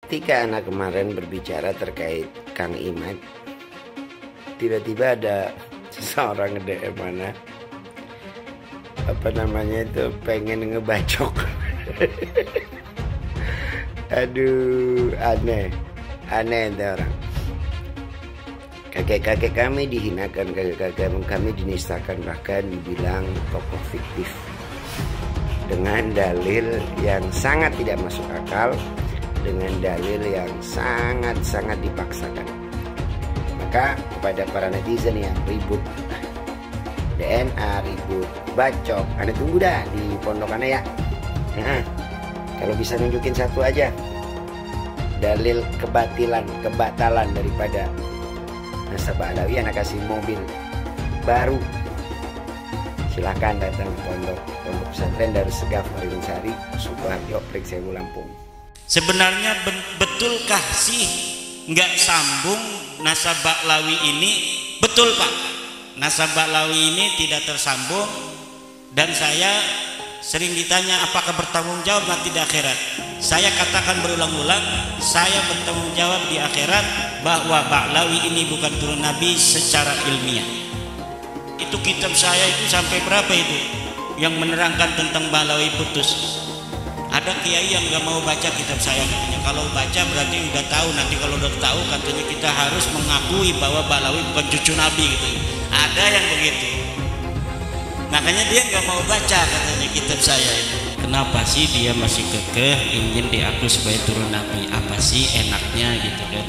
Ketika anak kemarin berbicara terkait Kang Iman, tiba-tiba ada seseorang nge-DM mana pengen ngebacok. Aduh, aneh itu orang. Kakek-kakek kami dihinakan, kakek-kakek kami dinistakan, bahkan dibilang tokoh fiktif dengan dalil yang sangat tidak masuk akal, dengan dalil yang sangat-sangat dipaksakan. Maka kepada para netizen yang ribut DNA, ribut bacok, Anda tunggu dah di pondokannya ya. Nah, kalau bisa nunjukin satu aja dalil kebatalan daripada nasabah Alawi, Anak kasih mobil baru. Silahkan datang pondok pesantren Darus Segaf Marinsari, Sukoharjo, Pringsewu, Lampung. Sebenarnya betulkah sih nggak sambung nasabah Alawi ini? Betul Pak, nasabah Alawi ini tidak tersambung, dan saya sering ditanya apakah bertanggung jawab nanti di akhirat. Saya katakan berulang-ulang, saya bertanggung jawab di akhirat bahwa Ba'lawi ini bukan turun Nabi secara ilmiah. Itu kitab saya itu sampai berapa itu yang menerangkan tentang Ba'lawi putus. Ada kiai yang gak mau baca kitab saya katanya. Kalau baca berarti udah tahu, nanti kalau udah tahu katanya kita harus mengakui bahwa Ba'lawi bukan cucu Nabi gitu. Ada yang begitu. Makanya dia gak mau baca katanya kitab saya itu. Kenapa sih dia masih kekeh ingin diakui sebagai turun Nabi? Apa sih enaknya gitu kan?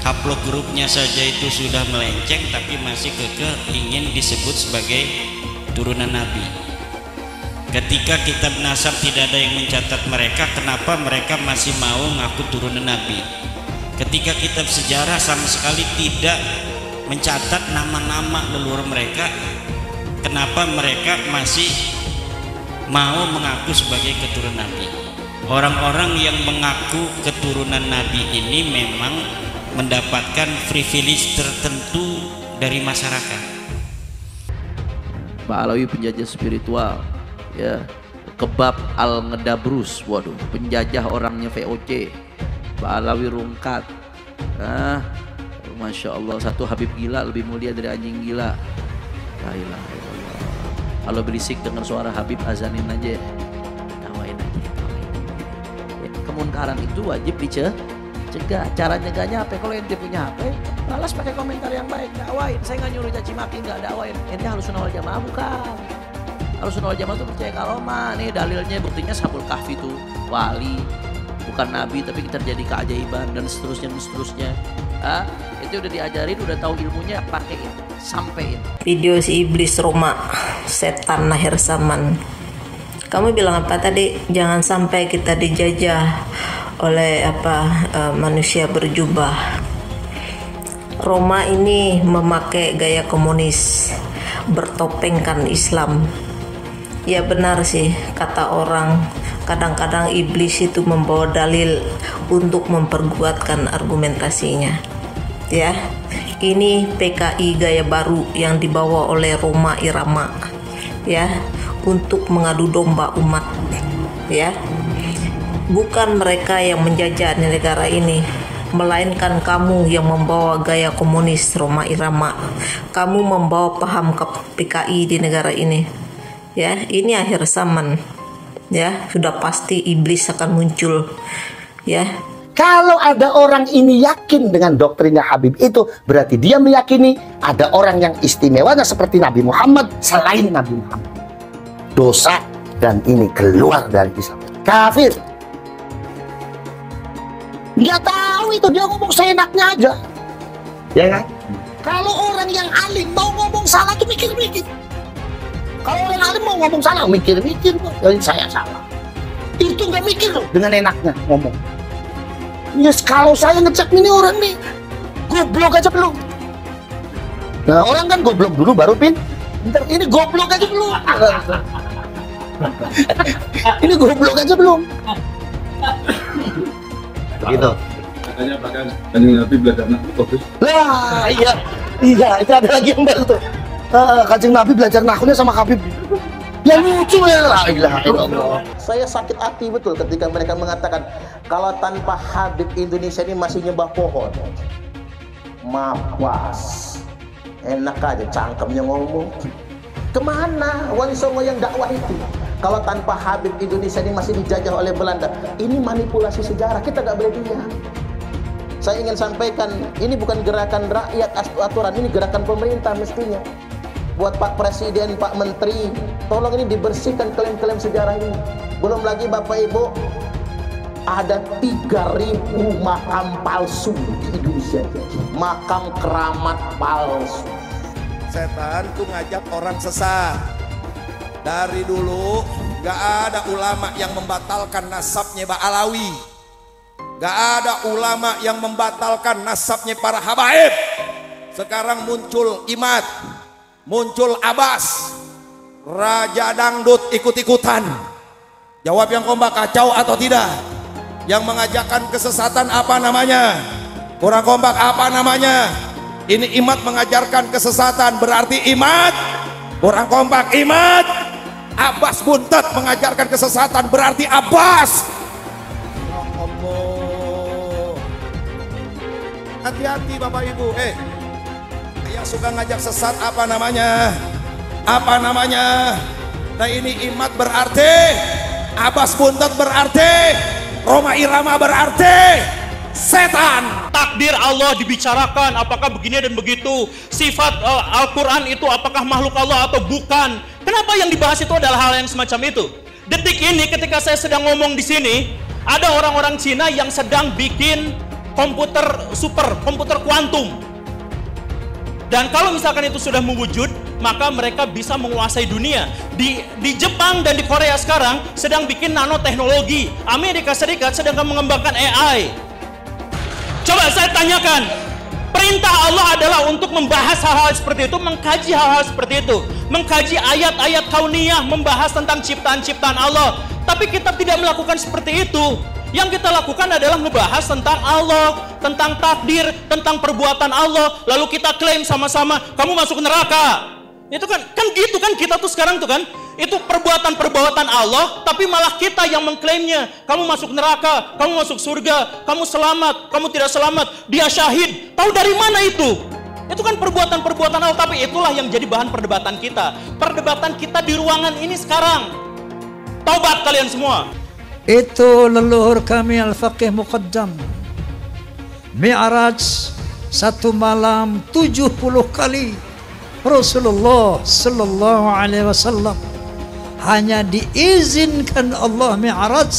Upload grupnya saja itu sudah melenceng, tapi masih kekeh ingin disebut sebagai turunan Nabi. Ketika kitab nasab tidak ada yang mencatat mereka, kenapa mereka masih mau ngaku turunan Nabi? Ketika kitab sejarah sama sekali tidak mencatat nama-nama leluhur mereka, kenapa mereka masih mau mengaku sebagai keturunan Nabi? Orang-orang yang mengaku keturunan Nabi ini memang mendapatkan privilege tertentu dari masyarakat. Ba'lawi penjajah spiritual, ya, kebab al-ngedabrus, waduh, penjajah orangnya VOC. Ba'lawi rungkat, Masya Allah, satu Habib gila lebih mulia dari anjing gila. La ilaha illallah. Kalau berisik dengar suara Habib, azanin aja, tawain aja. Ya, kemunkaran itu wajib dicegah. Cara nyegahnya apa? Kalau ente punya HP, balas pakai komentar yang baik, dakwain. Saya nggak nyuruh caci maki, nggak dakwain. Ente Ahlussunnah wal Jamaah bukan. Ahlussunnah wal Jamaah itu percaya karomah. Nih dalilnya, buktinya Ashabul Kahfi itu wali, bukan nabi, tapi terjadi keajaiban dan seterusnya. Itu udah diajarin, udah tahu ilmunya, pakein, sampein. Video si iblis Roma, setan akhir zaman. Kamu bilang apa tadi? Jangan sampai kita dijajah oleh manusia berjubah. Roma ini memakai gaya komunis, bertopengkan Islam. Ya benar sih kata orang, kadang-kadang iblis itu membawa dalil untuk memperkuatkan argumentasinya. Ya, ini PKI gaya baru yang dibawa oleh Roma Irama, ya, untuk mengadu domba umat, ya. Bukan mereka yang menjajah negara ini, melainkan kamu yang membawa gaya komunis Roma Irama. Kamu membawa paham ke PKI di negara ini. Ya, ini akhir zaman. Ya, sudah pasti iblis akan muncul. Ya. Kalau ada orang ini yakin dengan doktrinnya Habib itu, berarti dia meyakini ada orang yang istimewanya seperti Nabi Muhammad selain Nabi Muhammad. Dosa, dan ini keluar dari Islam. Kafir. Dia tahu itu, dia ngomong seenaknya aja. Ya kan? Kalau orang yang alim mau ngomong salah tuh mikir-mikir. Kalau orang alim mau ngomong salah, mikir-mikir. Saya salah. Itu nggak mikir loh, dengan enaknya ngomong. Yes, kalau saya ngecek ini orang nih goblok aja belum. Nah, orang kan goblok dulu baru pinter. Ini goblok aja belum. Ini goblok aja belum. Begitu. Katanya bahkan Kanjeng Nabi belajar nahwu bagus. Lah, iya, itu ada lagi yang baru tuh. Kanjeng Nabi belajar nahwunya sama Habib. Yang lucu ya, la ilaha illallah. Saya sakit hati betul ketika mereka mengatakan kalau tanpa Habib Indonesia ini masih nyembah pohon. Mapas. Enak aja cangkemnya ngomong. Kemana Wali Songo yang dakwah itu? Kalau tanpa Habib Indonesia ini masih dijajah oleh Belanda. Ini manipulasi sejarah, kita nggak boleh diam. Saya ingin sampaikan, ini bukan gerakan rakyat aturan, ini gerakan pemerintah mestinya. Buat Pak Presiden, Pak Menteri, tolong ini dibersihkan klaim-klaim sejarah ini. Belum lagi Bapak Ibu, ada 3.000 makam palsu di Indonesia. Makam keramat palsu. Setan tuh ngajak orang sesat. Dari dulu gak ada ulama yang membatalkan nasabnya Mbak Alawi. Gak ada ulama yang membatalkan nasabnya para habaib. Sekarang muncul Imad, muncul Abbas, Raja Dangdut ikut-ikutan. Jawab yang kompak, kacau atau tidak? Yang mengajarkan kesesatan apa namanya? Kurang kompak apa namanya? Ini Imad mengajarkan kesesatan, berarti Imad. Kurang kompak, Imad. Abbas Buntet mengajarkan kesesatan, berarti Abbas. Ya Allah. Hati-hati Bapak Ibu. Yang suka ngajak sesat apa namanya? Apa namanya? Nah ini Imad berarti, Abbas Buntet berarti, Roma Irama berarti setan. Takdir Allah dibicarakan apakah begini dan begitu. Sifat Al-Quran itu apakah makhluk Allah atau bukan. Kenapa yang dibahas itu adalah hal yang semacam itu? Detik ini ketika saya sedang ngomong di sini, ada orang-orang Cina yang sedang bikin komputer super, komputer kuantum. Dan kalau misalkan itu sudah mewujud, maka mereka bisa menguasai dunia. Di Jepang dan di Korea sekarang sedang bikin nanoteknologi. Amerika Serikat sedang mengembangkan AI. Coba saya tanyakan, perintah Allah adalah untuk membahas hal-hal seperti itu, mengkaji hal-hal seperti itu, mengkaji ayat-ayat kauniyah, membahas tentang ciptaan-ciptaan Allah. Tapi kita tidak melakukan seperti itu. Yang kita lakukan adalah membahas tentang Allah, tentang takdir, tentang perbuatan Allah. Lalu kita klaim sama-sama, kamu masuk neraka. Itu kan gitu kan kita tuh sekarang tuh kan. Itu perbuatan-perbuatan Allah, tapi malah kita yang mengklaimnya. Kamu masuk neraka, kamu masuk surga, kamu selamat, kamu tidak selamat, dia syahid. Tahu dari mana itu? Itu kan perbuatan-perbuatan Allah, tapi itulah yang jadi bahan perdebatan kita. Perdebatan kita di ruangan ini sekarang. Taubat kalian semua. Itu leluhur kami Al-Faqih Muqaddam. Mi'raj satu malam 70 kali. Rasulullah sallallahu alaihi wasallam hanya diizinkan Allah mi'raj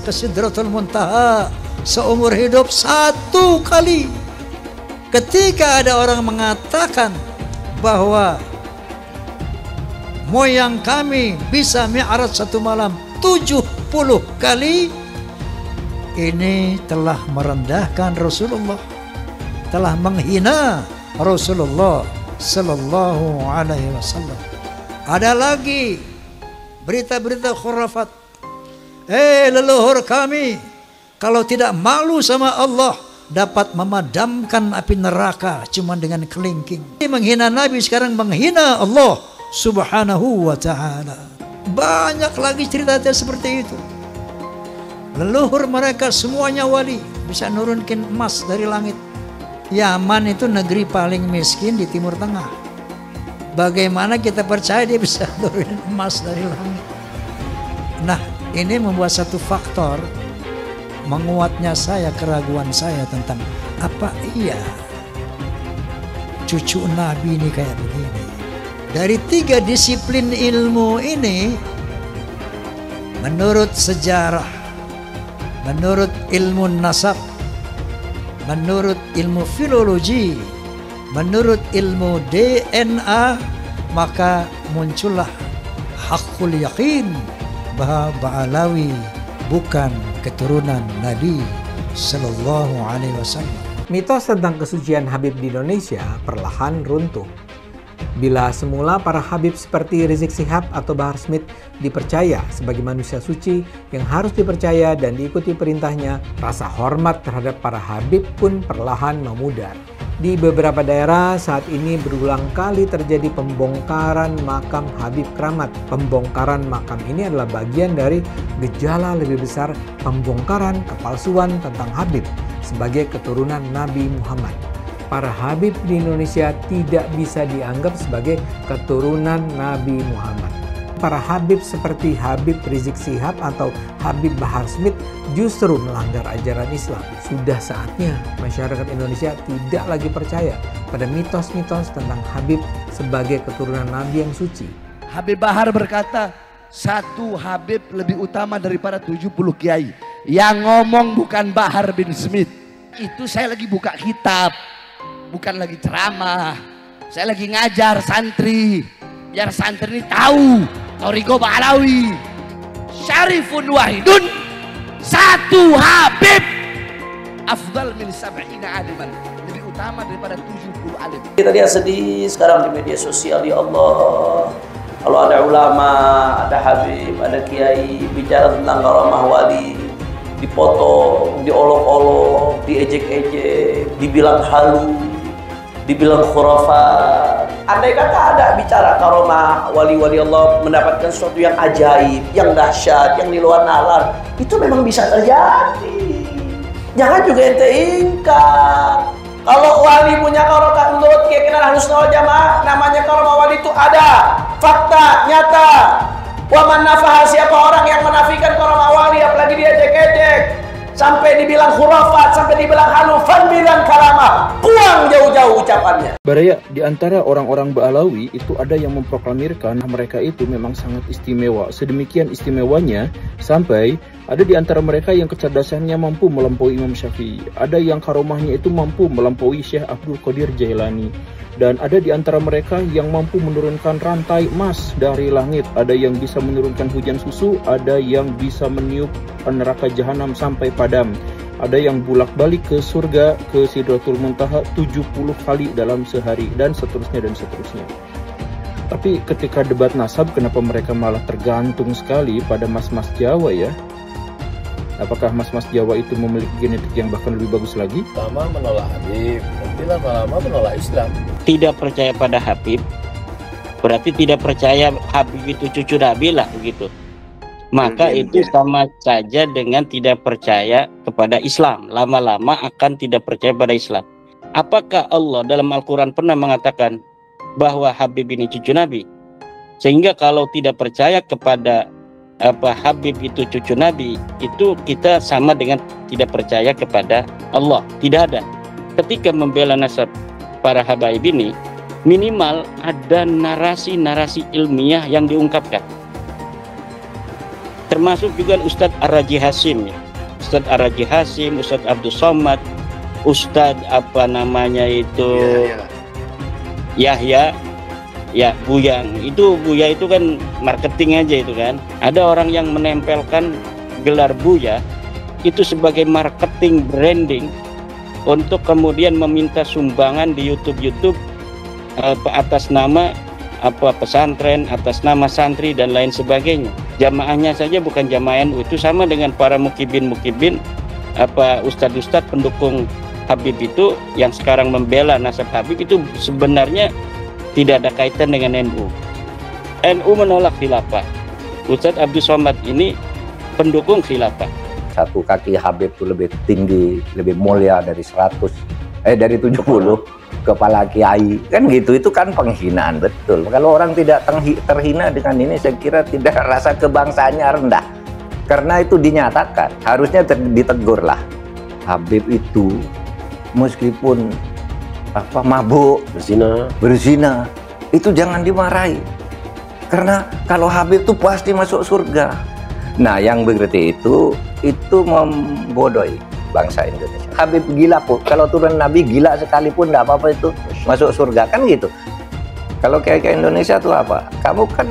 ke Sidratul Muntaha seumur hidup 1 kali. Ketika ada orang mengatakan bahwa moyang kami bisa mi'raj 1 malam 70 kali, ini telah merendahkan Rasulullah, telah menghina Rasulullah sallallahu alaihi wasallam. Ada lagi berita-berita khurafat. Leluhur kami kalau tidak malu sama Allah dapat memadamkan api neraka cuma dengan kelingking. Menghina Nabi sekarang menghina Allah subhanahu wa ta'ala. Banyak lagi cerita seperti itu. Leluhur mereka semuanya wali, bisa nurunkan emas dari langit. Yaman itu negeri paling miskin di Timur Tengah. Bagaimana kita percaya dia bisa turunin emas dari langit? Nah, ini membuat satu faktor menguatnya saya, keraguan saya tentang apa iya cucu Nabi ini kayak begini. Dari 3 disiplin ilmu ini, menurut sejarah, menurut ilmu nasab, menurut ilmu filologi, menurut ilmu DNA, maka muncullah hakul yakin bahwa Ba'alawi bukan keturunan Nabi Sallallahu Alaihi Wasallam. Mitos tentang kesucian Habib di Indonesia perlahan runtuh. Bila semula para Habib seperti Rizik Syihab atau Bahar Smith dipercaya sebagai manusia suci yang harus dipercaya dan diikuti perintahnya, rasa hormat terhadap para Habib pun perlahan memudar. Di beberapa daerah saat ini berulang kali terjadi pembongkaran makam Habib Keramat. Pembongkaran makam ini adalah bagian dari gejala lebih besar pembongkaran kepalsuan tentang Habib sebagai keturunan Nabi Muhammad. Para Habib di Indonesia tidak bisa dianggap sebagai keturunan Nabi Muhammad. Para Habib seperti Habib Rizik Syihab atau Habib Bahar Smith justru melanggar ajaran Islam. Sudah saatnya masyarakat Indonesia tidak lagi percaya pada mitos-mitos tentang Habib sebagai keturunan Nabi yang suci. Habib Bahar berkata, satu Habib lebih utama daripada 70 kiai. Yang ngomong bukan Bahar bin Smith. Itu saya lagi buka kitab, bukan lagi ceramah. Saya lagi ngajar santri, biar santri ini tahu Toriqoh Ba'alawi syarifun wahidun, satu Habib afdal min sab'ina aliman, lebih utama daripada 70 alim. Kita lihat sedih sekarang di media sosial, ya Allah. Kalau ada ulama, ada Habib, ada kiai bicara tentang karamah wali, dipotong, diolok-olok, diejek-ejek, dibilang halu, dibilang khurafat. Andai kata ada bicara karomah wali-wali Allah mendapatkan sesuatu yang ajaib, yang dahsyat, yang di luar nalar, itu memang bisa terjadi. Jangan juga ente ingkar. Kalau wali punya karomah menurut keyakinan Ahlussunnah wal Jamaah, namanya karomah wali itu ada, fakta, nyata. Wa man nafaha, siapa orang yang menafikan karomah wali apalagi dia ejek-ejek, sampai dibilang khurafat, sampai dibilang halu, bilang karamah, buang jauh-jauh ucapannya. Baraya, di antara orang-orang Ba'alawi itu ada yang memproklamirkan mereka itu memang sangat istimewa. Sedemikian istimewanya sampai ada di antara mereka yang kecerdasannya mampu melampaui Imam Syafi'i. Ada yang karomahnya itu mampu melampaui Syekh Abdul Qadir Jailani. Dan ada di antara mereka yang mampu menurunkan rantai emas dari langit. Ada yang bisa menurunkan hujan susu, ada yang bisa meniup neraka jahanam sampai padam. Ada yang bolak-balik ke surga, ke Sidratul Muntaha 70 kali dalam sehari, dan seterusnya dan seterusnya. Tapi ketika debat nasab, kenapa mereka malah tergantung sekali pada mas-mas Jawa ya? Apakah mas-mas Jawa itu memiliki genetik yang bahkan lebih bagus lagi? Lama menolak Habib, nanti lama-lama menolak Islam. Tidak percaya pada Habib, berarti tidak percaya Habib itu cucu Nabi lah begitu. Maka itu sama saja dengan tidak percaya kepada Islam. Lama-lama akan tidak percaya pada Islam. Apakah Allah dalam Al-Quran pernah mengatakan bahwa Habib ini cucu Nabi? Sehingga kalau tidak percaya kepada Habib itu cucu Nabi, itu kita sama dengan tidak percaya kepada Allah. Tidak ada. Ketika membela nasab para habaib ini, minimal ada narasi-narasi ilmiah yang diungkapkan. Termasuk juga Ustadz Ar-Raji Hasim ya. Ustadz Ar-Raji Hasim, Ustadz Abdul Somad, Ustadz Yahya ya, Buya itu kan marketing aja itu kan. Ada orang yang menempelkan gelar Buya itu sebagai marketing branding untuk kemudian meminta sumbangan di YouTube atas nama pesantren, atas nama santri dan lain sebagainya. Jamaahnya saja bukan jamaah NU, itu sama dengan para mukibin ustadz-ustadz pendukung Habib itu yang sekarang membela nasab Habib, itu sebenarnya tidak ada kaitan dengan NU. NU menolak khilafah. Ustadz Abdul Somad ini pendukung khilafah. Satu kaki Habib itu lebih tinggi, lebih mulia dari 70 kepala kiai, kan gitu. Itu kan penghinaan betul. Kalau orang tidak terhina dengan ini, saya kira tidak, rasa kebangsaannya rendah. Karena itu dinyatakan, harusnya ditegur lah. Habib itu meskipun mabuk, berzina, itu jangan dimarahi. Karena kalau Habib itu pasti masuk surga. Nah, yang begitu itu membodohi bangsa Indonesia. Habib gila pun, kalau turun Nabi gila sekalipun tidak apa-apa itu masuk surga, kan gitu. Kalau kayak Indonesia tuh apa? Kamu kan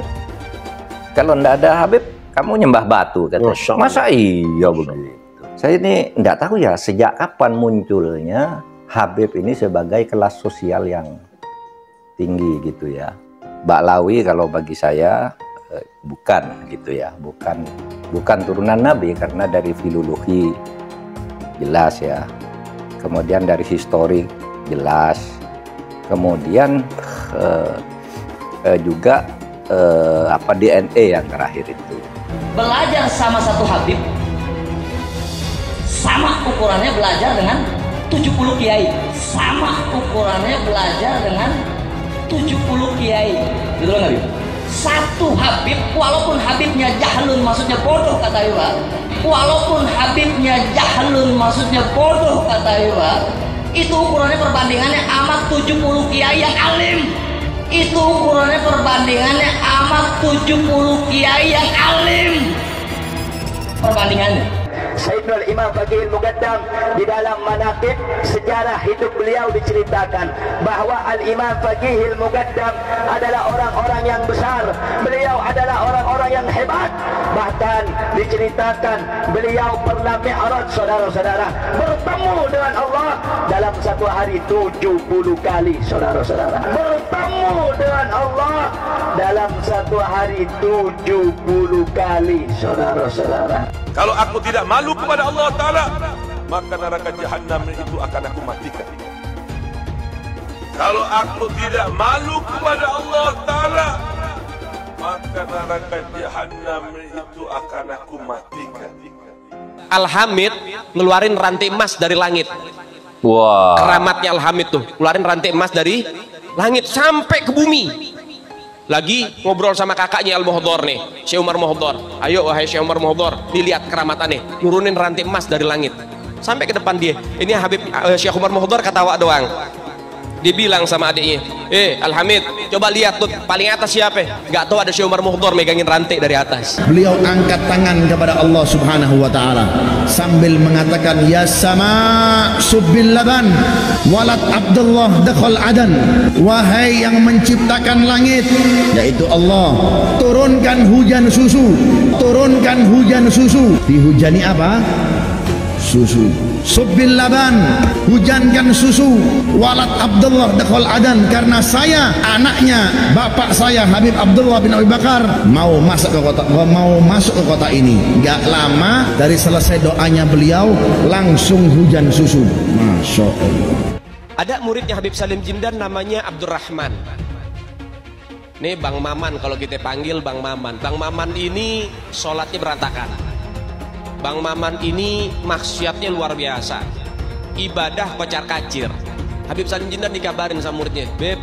kalau tidak ada Habib, kamu nyembah batu kan? Masa iya begitu? Saya ini tidak tahu ya sejak kapan munculnya Habib ini sebagai kelas sosial yang tinggi gitu ya. Ba'alawi kalau bagi saya bukan gitu ya, bukan turunan Nabi, karena dari filologi jelas ya. Kemudian dari histori jelas. Kemudian juga DNA yang terakhir itu. Belajar sama satu Habib, sama ukurannya belajar dengan 70 kiai. Sama ukurannya belajar dengan 70 kiai. Gitu loh Habib. Satu Habib, walaupun Habibnya jahlun, maksudnya bodoh kata Iwa. Walaupun Habibnya jahlun, maksudnya bodoh kata Iwa. Itu ukurannya perbandingannya amat 70 kiai yang alim. Itu ukurannya perbandingannya amat 70 kiai yang alim. Perbandingannya. Sayyidul Imam Faqihil Muqaddam di dalam manaqib sejarah hidup beliau diceritakan bahwa Al-Imam Faqihil Muqaddam adalah orang-orang yang besar. Beliau adalah orang-orang yang hebat. Bahkan diceritakan beliau pernah mi'raj, saudara-saudara, bertemu dengan Allah dalam satu hari 70 kali, saudara-saudara. Bertemu dengan Allah dalam satu hari 70 kali, saudara-saudara. Kalau aku tidak malu kepada Allah Ta'ala, maka neraka jahanam itu akan aku matikan. Kalau aku tidak malu kepada Allah Ta'ala, maka neraka jahanam itu akan aku matikan. Al-Hamid ngeluarin rantai emas dari langit. Wah. Keramatnya Al-Hamid tuh, ngeluarin rantai emas dari langit sampai ke bumi. Lagi ngobrol sama kakaknya Al-Muhdhar nih, Syekh Umar Muhdhar. Ayo wahai Syekh Umar Muhdhar, dilihat keramatannya, nurunin rantai emas dari langit sampai ke depan dia. Ini Habib Syekh Umar Muhdhar ketawa doang. Dia bilang sama adiknya, Al-Hamid, coba lihat tuh paling atas siapa? Gak tahu ada Syekh Umar Muhdhar megangin rantai dari atas. Beliau angkat tangan kepada Allah Subhanahu wa taala sambil mengatakan, ya sama subbil laban walad Abdullah dakhal adan. Wahai yang menciptakan langit, yaitu Allah, turunkan hujan susu. Turunkan hujan susu. Dihujani apa? Susu. Subbil laban, hujankan susu. Walad Abdullah dakhal adan, karena saya anaknya bapak saya Habib Abdullah bin Abi Bakar mau masuk ke kota ini. Gak lama dari selesai doanya beliau langsung hujan susu. Masya Allah. Ada muridnya Habib Salim Jindan namanya Abdurrahman. Nih Bang Maman, kalau kita panggil Bang Maman. Bang Maman ini sholatnya berantakan. Bang Maman ini maksiatnya luar biasa, ibadah kocar kacir. Habib Salim Jindan dikabarin sama muridnya, Beb,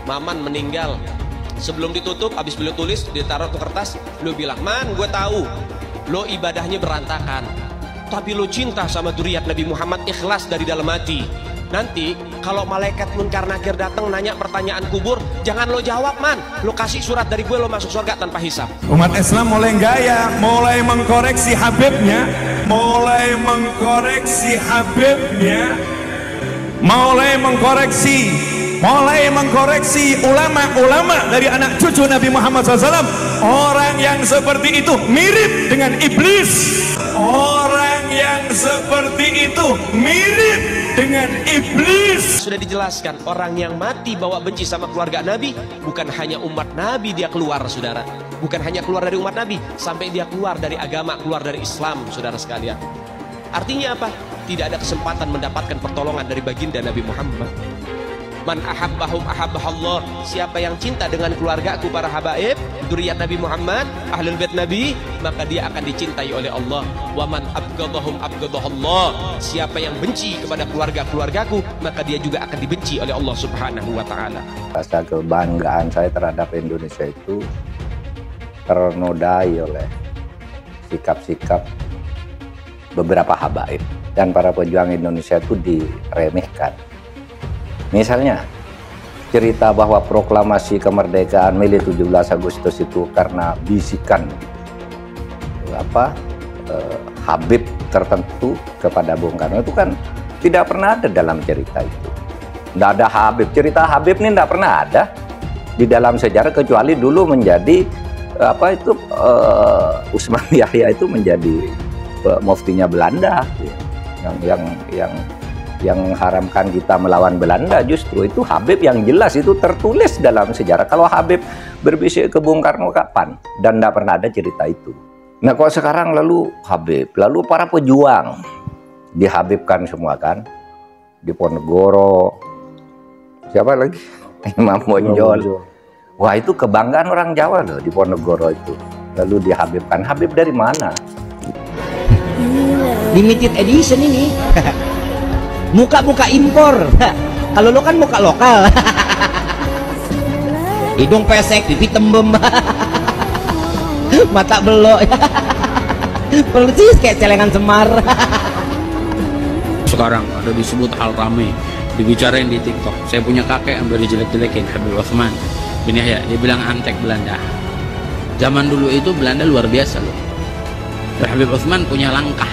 Maman meninggal. Sebelum ditutup, habis beliau tulis, ditaruh ke kertas, lo bilang, Man, gue tahu lo ibadahnya berantakan, tapi lo cinta sama dzurriyyat Nabi Muhammad, ikhlas dari dalam hati. Nanti kalau malaikat Munkar Nakir datang nanya pertanyaan kubur, jangan lo jawab, Man, lo kasih surat dari gue, lo masuk surga tanpa hisab. Umat Islam mulai gaya, mulai mengkoreksi Habibnya, mulai mengkoreksi ulama-ulama dari anak cucu Nabi Muhammad SAW. Orang yang seperti itu mirip dengan iblis. Orang yang seperti itu mirip dengan iblis. Sudah dijelaskan, orang yang mati bawa benci sama keluarga Nabi, bukan hanya umat Nabi dia keluar, saudara. Bukan hanya keluar dari umat Nabi, sampai dia keluar dari agama, keluar dari Islam, saudara sekalian. Artinya apa? Tidak ada kesempatan mendapatkan pertolongan dari baginda Nabi Muhammad. Man ahabbahum ahabbahallah. Siapa yang cinta dengan keluargaku para habaib, dzurriyyat Nabi Muhammad, ahlul bait Nabi, maka dia akan dicintai oleh Allah. Wa man abghadahum abghadahallah. Siapa yang benci kepada keluargaku, maka dia juga akan dibenci oleh Allah Subhanahu wa taala. Rasa kebanggaan saya terhadap Indonesia itu ternodai oleh sikap-sikap beberapa habaib dan para pejuang Indonesia itu diremehkan. Misalnya cerita bahwa proklamasi kemerdekaan Mei 17 Agustus itu karena bisikan Habib tertentu kepada Bung Karno, itu kan tidak pernah ada dalam cerita itu. Tidak ada Habib, cerita Habib ini tidak pernah ada di dalam sejarah, kecuali dulu menjadi Usman Yahya itu menjadi muftinya Belanda yang mengharamkan kita melawan Belanda. Justru itu Habib yang jelas itu tertulis dalam sejarah. Kalau Habib berbisik ke Bung Karno kapan? Dan tidak pernah ada cerita itu. Nah kok sekarang lalu Habib, lalu para pejuang dihabibkan semua kan? Di Ponegoro Siapa lagi? Imam Bonjol. Wah, itu kebanggaan orang Jawa loh di Ponorogo itu. Lalu dihabibkan. Habib dari mana? Limited edition ini. Muka-muka impor. Kalau lo kan muka lokal. Hidung pesek, pipi tembem. Mata belok. Persis kayak celengan Semar. Sekarang ada disebut hal rame, dibicarain di TikTok. Saya punya kakek yang dijelek-jelekin, Habib Utsman bin Yahya. Dia bilang antek Belanda. Zaman dulu itu Belanda luar biasa loh. Habib Utsman punya langkah.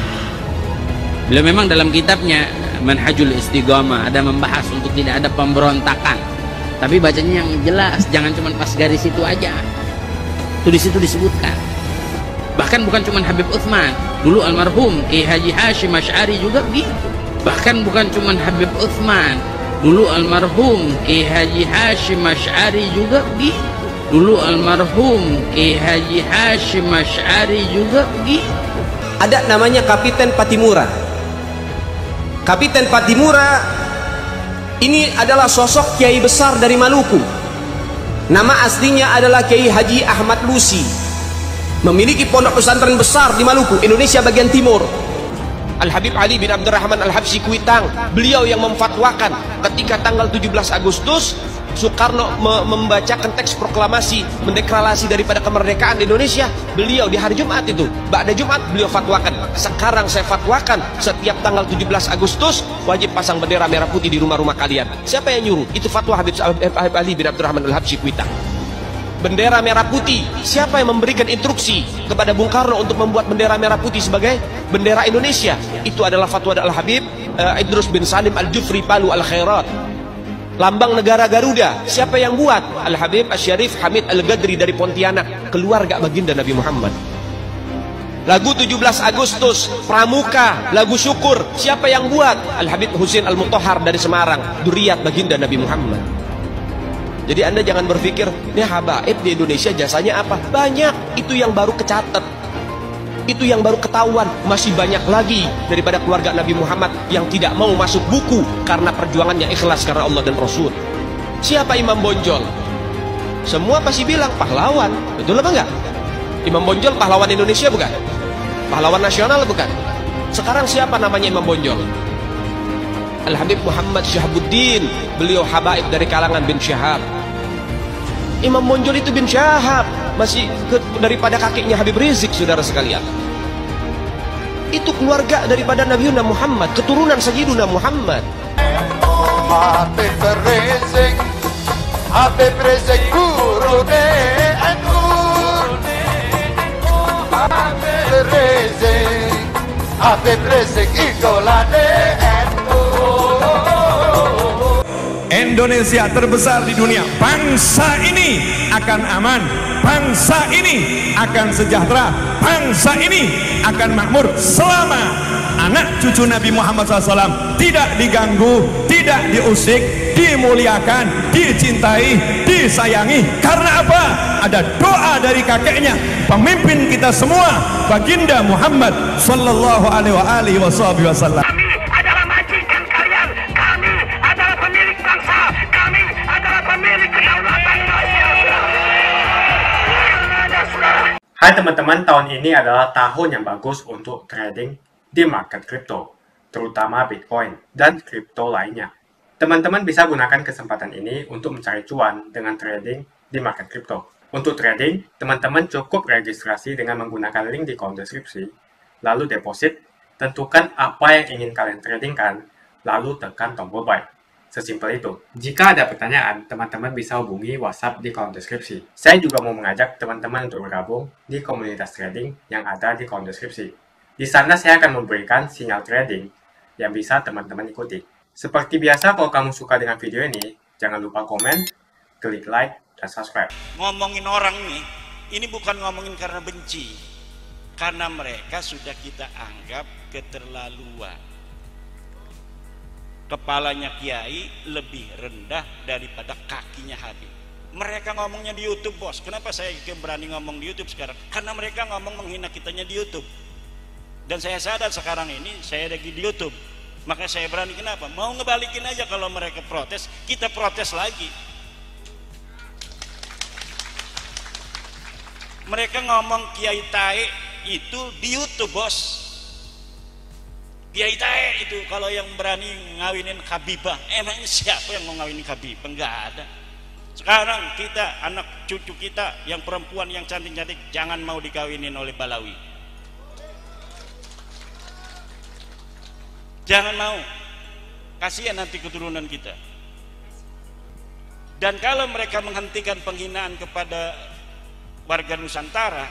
Beliau memang dalam kitabnya Manhajul Istiqamah ada membahas untuk tidak ada pemberontakan. Tapi bacanya yang jelas, jangan cuma pas garis itu aja. Itu di situ disebutkan. Bahkan bukan cuma Habib Utsman, dulu almarhum Kiai Haji Hashim Asy'ari juga begitu. Bahkan bukan cuma Habib Utsman, dulu almarhum Kiai Haji Hashim Asy'ari juga begitu. Dulu almarhum Kiai Haji Hashim Asy'ari juga begitu. Ada namanya Kapiten Patimura. Kapiten Patimura ini adalah sosok kiai besar dari Maluku. Nama aslinya adalah Kiai Haji Ahmad Lusi. Memiliki pondok pesantren besar di Maluku, Indonesia bagian timur. Al-Habib Ali bin Abdurrahman Al-Habsyi Kuitang, beliau yang memfatwakan ketika tanggal 17 Agustus Soekarno membacakan teks proklamasi mendeklarasi daripada kemerdekaan di Indonesia. Beliau di hari Jumat itu, ba'da Jumat beliau fatwakan, sekarang saya fatwakan setiap tanggal 17 Agustus wajib pasang bendera merah putih di rumah-rumah kalian. Siapa yang nyuruh? Itu fatwa Habib Ali bin Abdurrahman Al-Habsyi Kuitang. Bendera merah putih, siapa yang memberikan instruksi kepada Bung Karno untuk membuat bendera merah putih sebagai bendera Indonesia? Itu adalah fatwa Al-Habib Idrus bin Salim Al-Jufri Palu Al-Khairat. Lambang negara Garuda, siapa yang buat? Al-Habib Asy-Syarif Hamid Al-Gadri dari Pontianak, keluarga baginda Nabi Muhammad. Lagu 17 Agustus, Pramuka, lagu syukur, siapa yang buat? Al-Habib Husin Al-Mutahhar dari Semarang, dzurriyyah baginda Nabi Muhammad. Jadi Anda jangan berpikir, ini habaib di Indonesia jasanya apa? Banyak, itu yang baru kecatat. Itu yang baru ketahuan. Masih banyak lagi daripada keluarga Nabi Muhammad yang tidak mau masuk buku karena perjuangannya ikhlas karena Allah dan Rasul. Siapa Imam Bonjol? Semua pasti bilang pahlawan. Betul apa enggak? Imam Bonjol pahlawan Indonesia bukan? Pahlawan nasional bukan? Sekarang siapa namanya Imam Bonjol? Al-Habib Muhammad Syahabuddin, beliau habaib dari kalangan bin Syahab. Imam Bonjol itu bin Syahab, masih daripada kakeknya Habib Rizik, saudara sekalian. Itu keluarga daripada Nabi Muhammad, keturunan Sayyiduna Muhammad. Habib Rizik guru de Habib Rizik idola de Indonesia terbesar di dunia. Bangsa ini akan aman, bangsa ini akan sejahtera, bangsa ini akan makmur selama anak cucu Nabi Muhammad SAW tidak diganggu, tidak diusik, dimuliakan, dicintai, disayangi. Karena apa? Ada doa dari kakeknya, pemimpin kita semua, baginda Muhammad sallallahu alaihi wasallam. Hai teman-teman, tahun ini adalah tahun yang bagus untuk trading di market kripto, terutama Bitcoin dan kripto lainnya. Teman-teman bisa gunakan kesempatan ini untuk mencari cuan dengan trading di market kripto. Untuk trading, teman-teman cukup registrasi dengan menggunakan link di kolom deskripsi, lalu deposit, tentukan apa yang ingin kalian tradingkan, lalu tekan tombol buy. Sesimpel itu. Jika ada pertanyaan, teman-teman bisa hubungi WhatsApp di kolom deskripsi. Saya juga mau mengajak teman-teman untuk bergabung di komunitas trading yang ada di kolom deskripsi. Di sana saya akan memberikan sinyal trading yang bisa teman-teman ikuti. Seperti biasa, kalau kamu suka dengan video ini, jangan lupa komen, klik like, dan subscribe. Ngomongin orang nih, ini bukan ngomongin karena benci. Karena mereka sudah kita anggap keterlaluan. Kepalanya kiai lebih rendah daripada kakinya Habib. Mereka ngomongnya di YouTube, bos. Kenapa saya berani ngomong di YouTube sekarang? Karena mereka ngomong menghina kitanya di YouTube. Dan saya sadar sekarang ini saya lagi di YouTube. Maka saya berani, kenapa? Mau ngebalikin aja, kalau mereka protes, kita protes lagi. Mereka ngomong Kiai Tae itu di YouTube, bos. Kiai Tae itu kalau yang berani ngawinin Habibah, emangnya siapa yang mau ngawinin Habibah? Enggak ada. Sekarang kita, anak cucu kita yang perempuan yang cantik-cantik, jangan mau dikawinin oleh Balawi. Jangan mau, kasihan nanti keturunan kita. Dan kalau mereka menghentikan penghinaan kepada warga Nusantara,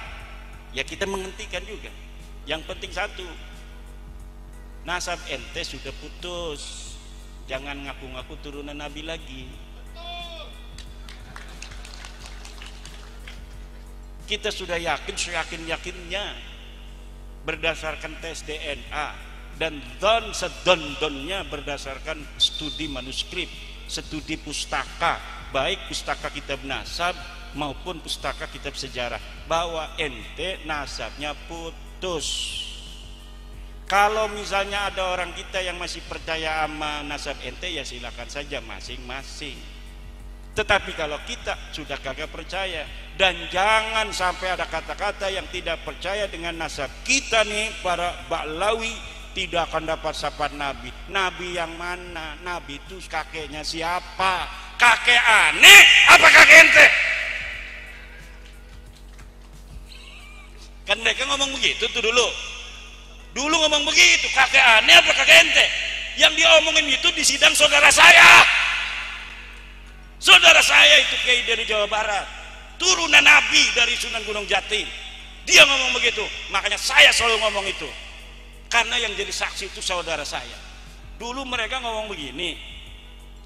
ya kita menghentikan juga. Yang penting satu, nasab ente sudah putus, jangan ngaku-ngaku turunan Nabi lagi. Kita sudah yakin, seyakin-yakinnya berdasarkan tes DNA dan sedon-donnya berdasarkan studi manuskrip, studi pustaka, baik pustaka kitab nasab maupun pustaka kitab sejarah, bahwa ente nasabnya putus. Kalau misalnya ada orang kita yang masih percaya sama nasab ente, ya silakan saja masing-masing. Tetapi kalau kita sudah kagak percaya, dan jangan sampai ada kata-kata yang tidak percaya dengan nasab kita nih, para Ba'lawi tidak akan dapat syafaat Nabi. Nabi yang mana? Nabi itu kakeknya siapa? Kakek aneh apa kakek ente? Kan mereka ngomong begitu tuh dulu ngomong begitu, kakek aneh apa kakek ente? Yang diomongin itu di sidang saudara saya itu Kiai dari Jawa Barat, turunan Nabi dari Sunan Gunung Jati. Dia ngomong begitu, makanya saya selalu ngomong itu, karena yang jadi saksi itu saudara saya. Dulu mereka ngomong begini,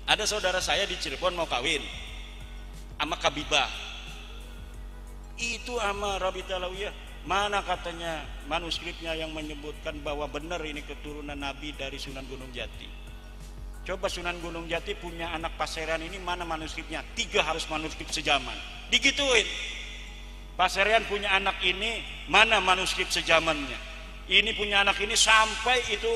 ada saudara saya di Cirebon mau kawin sama Habibah, itu sama Rabita Alawiyah. Mana katanya manuskripnya yang menyebutkan bahwa benar ini keturunan Nabi dari Sunan Gunung Jati? Coba Sunan Gunung Jati punya anak Paserean ini, mana manuskripnya? 3 harus manuskrip sejaman. Digituin. Paserean punya anak ini, mana manuskrip sejamannya? Ini punya anak ini, sampai itu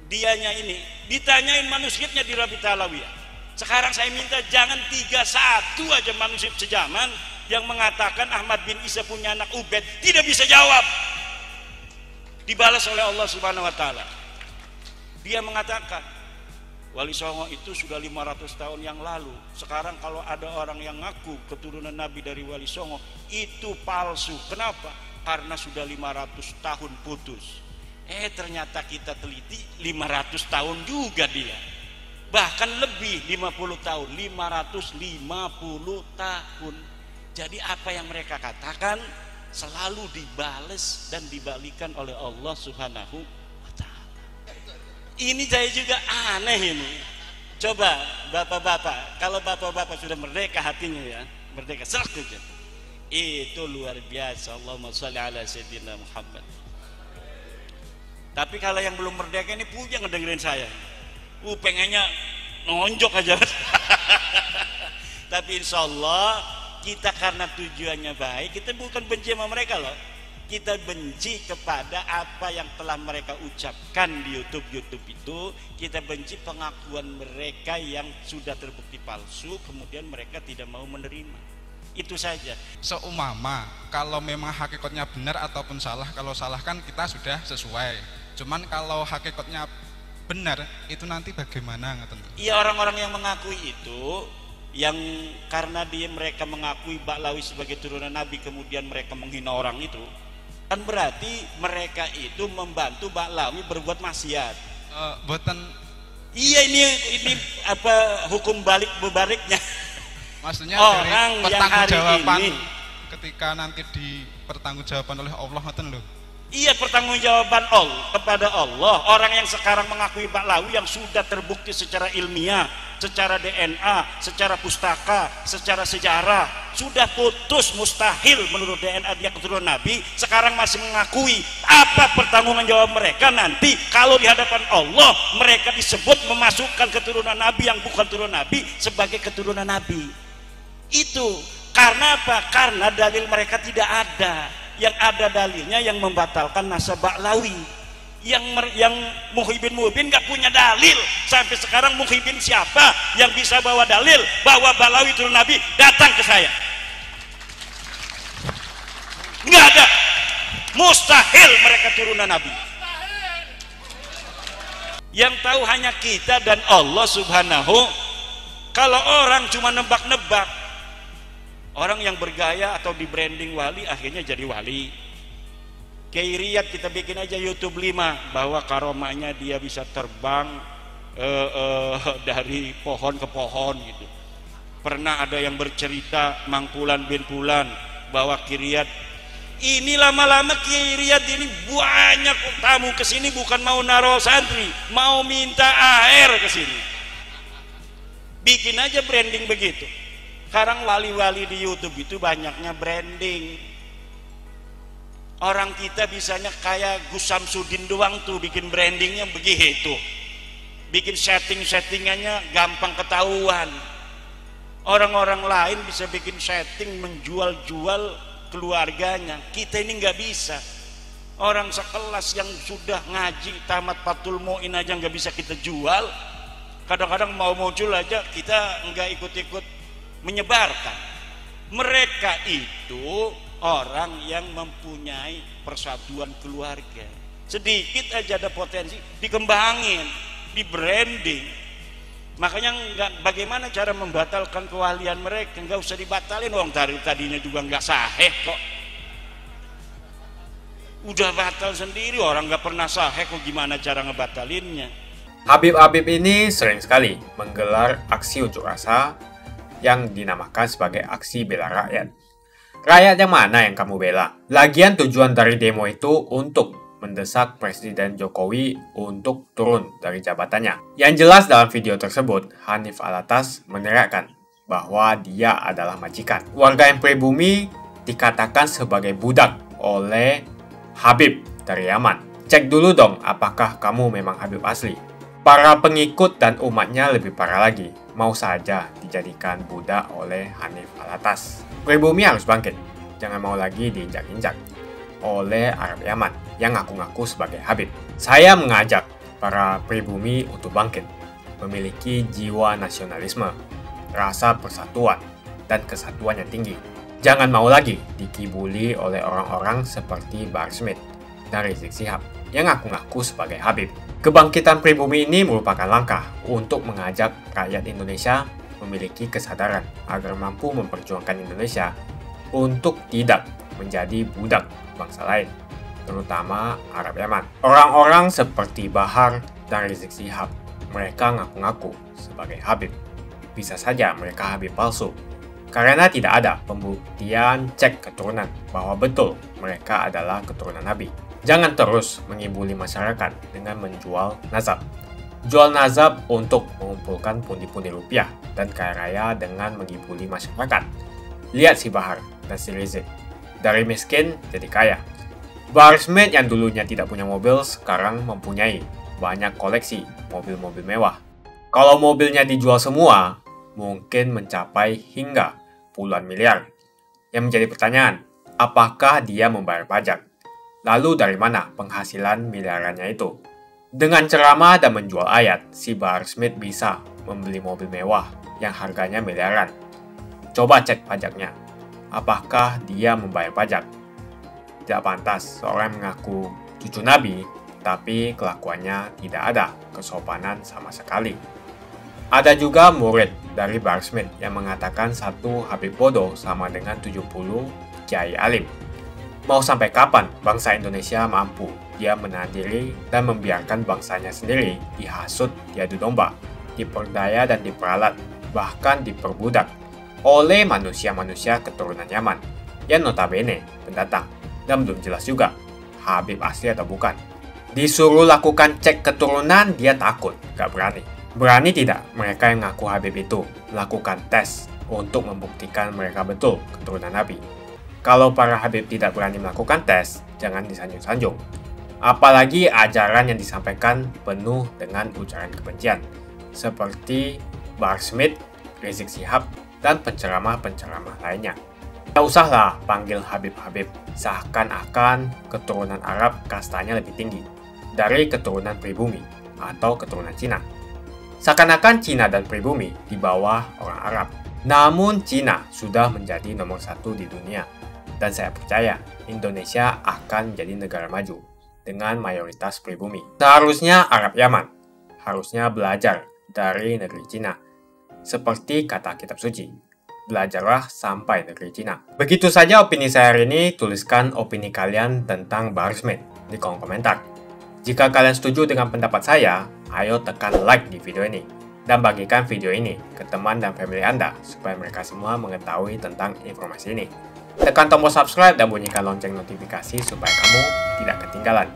dianya ini ditanyain manuskripnya di Rabita Alawiyah. Sekarang saya minta jangan 3-1 aja manuskrip sejaman yang mengatakan Ahmad bin Isa punya anak Ubed, tidak bisa jawab. Dibalas oleh Allah Subhanahu wa taala. Dia mengatakan Wali Songo itu sudah 500 tahun yang lalu. Sekarang kalau ada orang yang ngaku keturunan Nabi dari Wali Songo, itu palsu. Kenapa? Karena sudah 500 tahun putus. Ternyata kita teliti 500 tahun juga dia. Bahkan lebih, 50 tahun, 550 tahun. Jadi apa yang mereka katakan selalu dibales dan dibalikan oleh Allah Subhanahu wa ta'ala. Ini saya juga aneh ini. Coba bapak-bapak, kalau bapak-bapak sudah merdeka hatinya ya, merdeka serak juga. Itu luar biasa. Allahumma sholli ala sayyidina Muhammad. Tapi kalau yang belum merdeka ini punya ngedengerin saya. Pengennya nonjok aja. Tapi insya Allah kita karena tujuannya baik, kita bukan benci sama mereka loh. Kita benci kepada apa yang telah mereka ucapkan di YouTube itu. Kita benci pengakuan mereka yang sudah terbukti palsu, kemudian mereka tidak mau menerima. Itu saja. Seumpama kalau memang hakikatnya benar ataupun salah, kalau salah kan kita sudah sesuai. Cuman kalau hakikatnya benar, itu nanti bagaimana? Iya, orang-orang yang mengakui itu, yang karena mereka mengakui Ba'lawi sebagai turunan Nabi, kemudian mereka menghina orang itu, kan berarti mereka itu membantu Ba'lawi berbuat maksiat. Buatan. Iya, ini apa hukum balik bebaliknya? Maksudnya orang dari yang hari pertanggungjawaban ini ketika nanti dipertanggungjawaban oleh Allah ngoten lho. Iya, pertanggungjawaban Allah kepada Allah. Orang yang sekarang mengakui Ba'lawi yang sudah terbukti secara ilmiah, secara DNA, secara pustaka, secara sejarah, sudah putus, mustahil menurut DNA dia keturunan Nabi, sekarang masih mengakui. Apa pertanggungjawaban jawab mereka nanti kalau di hadapan Allah mereka disebut memasukkan keturunan Nabi yang bukan turunan Nabi sebagai keturunan Nabi? Itu karena apa? Karena dalil mereka tidak ada. Yang ada dalilnya yang membatalkan nasab Ba'lawi. Yang Muhyiddin nggak punya dalil. Sampai sekarang Muhyiddin siapa yang bisa bawa dalil bahwa Balawi turun Nabi? Datang ke saya. Nggak ada. Mustahil mereka turunan Nabi. Yang tahu hanya kita dan Allah Subhanahu. Kalau orang cuma nebak-nebak, orang yang bergaya atau di branding wali akhirnya jadi wali. Kiai Riyad kita bikin aja YouTube 5 bahwa karomahnya dia bisa terbang dari pohon ke pohon gitu. Pernah ada yang bercerita Mangkulan bin Fulan bahwa Kiai Riyad ini lama-lama Kiai Riyad ini banyak tamu kesini bukan mau naro santri, mau minta air kesini. Bikin aja branding begitu. Sekarang wali-wali di YouTube itu banyaknya branding. Orang kita bisanya kayak Gus Samsudin doang tuh bikin brandingnya begitu. Bikin setting-settingannya gampang ketahuan. Orang-orang lain bisa bikin setting menjual-jual keluarganya. Kita ini nggak bisa. Orang sekelas yang sudah ngaji tamat Fathul Mu'in aja nggak bisa kita jual. Kadang-kadang mau muncul aja kita nggak ikut-ikut menyebarkan. Mereka itu orang yang mempunyai persatuan keluarga. Sedikit aja ada potensi, dikembangin, di branding. Makanya bagaimana cara membatalkan kewalian mereka? Nggak usah dibatalin, orang tadinya juga nggak sahih kok. Udah batal sendiri, orang nggak pernah sahih kok, gimana cara ngebatalinnya? Habib-habib ini sering sekali menggelar aksi unjuk rasa yang dinamakan sebagai aksi bela rakyat. Rakyat yang mana yang kamu bela? Lagian tujuan dari demo itu untuk mendesak Presiden Jokowi untuk turun dari jabatannya. Yang jelas dalam video tersebut, Hanif Alatas menerangkan bahwa dia adalah majikan. Warga yang pribumi dikatakan sebagai budak oleh Habib dari Yaman. Cek dulu dong apakah kamu memang Habib asli. Para pengikut dan umatnya lebih parah lagi. Mau saja dijadikan budak oleh Hanif Alatas. Pribumi harus bangkit, jangan mau lagi diinjak-injak oleh Arab Yaman yang ngaku-ngaku sebagai Habib. Saya mengajak para pribumi untuk bangkit, memiliki jiwa nasionalisme, rasa persatuan, dan kesatuan yang tinggi. Jangan mau lagi dikibuli oleh orang-orang seperti Bahar Smith dan Rizik Syihab yang ngaku-ngaku sebagai Habib. Kebangkitan pribumi ini merupakan langkah untuk mengajak rakyat Indonesia memiliki kesadaran agar mampu memperjuangkan Indonesia untuk tidak menjadi budak bangsa lain, terutama Arab Yaman. Orang-orang seperti Bahar dan Rizik Syihab, mereka ngaku-ngaku sebagai Habib. Bisa saja mereka Habib palsu, karena tidak ada pembuktian cek keturunan bahwa betul mereka adalah keturunan Nabi. Jangan terus mengibuli masyarakat dengan menjual nazab. Jual nazab untuk mengumpulkan pundi-pundi rupiah dan kaya raya dengan mengibuli masyarakat. Lihat si Bahar dan si Rizik. Dari miskin jadi kaya. Bahar Smith yang dulunya tidak punya mobil sekarang mempunyai banyak koleksi mobil-mobil mewah. Kalau mobilnya dijual semua, mungkin mencapai hingga puluhan miliar. Yang menjadi pertanyaan, apakah dia membayar pajak? Lalu dari mana penghasilan miliarannya itu? Dengan ceramah dan menjual ayat, si Bahar Smith bisa membeli mobil mewah yang harganya miliaran. Coba cek pajaknya. Apakah dia membayar pajak? Tidak pantas seorang mengaku cucu Nabi, tapi kelakuannya tidak ada kesopanan sama sekali. Ada juga murid dari Bahar Smith yang mengatakan satu Habib bodoh sama dengan 70 kiai alim. Mau sampai kapan bangsa Indonesia mampu dia menahan diri dan membiarkan bangsanya sendiri dihasut, diadu domba, diperdaya dan diperalat, bahkan diperbudak oleh manusia-manusia keturunan Yaman yang notabene pendatang dan belum jelas juga Habib asli atau bukan. Disuruh lakukan cek keturunan dia takut, gak berani. Berani tidak mereka yang ngaku Habib itu lakukan tes untuk membuktikan mereka betul keturunan Nabi? Kalau para Habib tidak berani melakukan tes, jangan disanjung-sanjung. Apalagi ajaran yang disampaikan penuh dengan ujaran kebencian, seperti Bahar Smith, Rizik Syihab, dan penceramah-penceramah lainnya. Tak usahlah panggil Habib-Habib, seakan-akan keturunan Arab kastanya lebih tinggi. dari keturunan pribumi atau keturunan Cina. Seakan-akan Cina dan pribumi di bawah orang Arab. Namun Cina sudah menjadi nomor 1 di dunia. Dan saya percaya Indonesia akan menjadi negara maju dengan mayoritas pribumi. Seharusnya Arab Yaman harusnya belajar dari negeri Cina. Seperti kata kitab suci, belajarlah sampai negeri Cina. Begitu saja opini saya hari ini. Tuliskan opini kalian tentang Bahar Smith di kolom komentar. Jika kalian setuju dengan pendapat saya, ayo tekan like di video ini. Dan bagikan video ini ke teman dan family Anda supaya mereka semua mengetahui tentang informasi ini. Tekan tombol subscribe dan bunyikan lonceng notifikasi supaya kamu tidak ketinggalan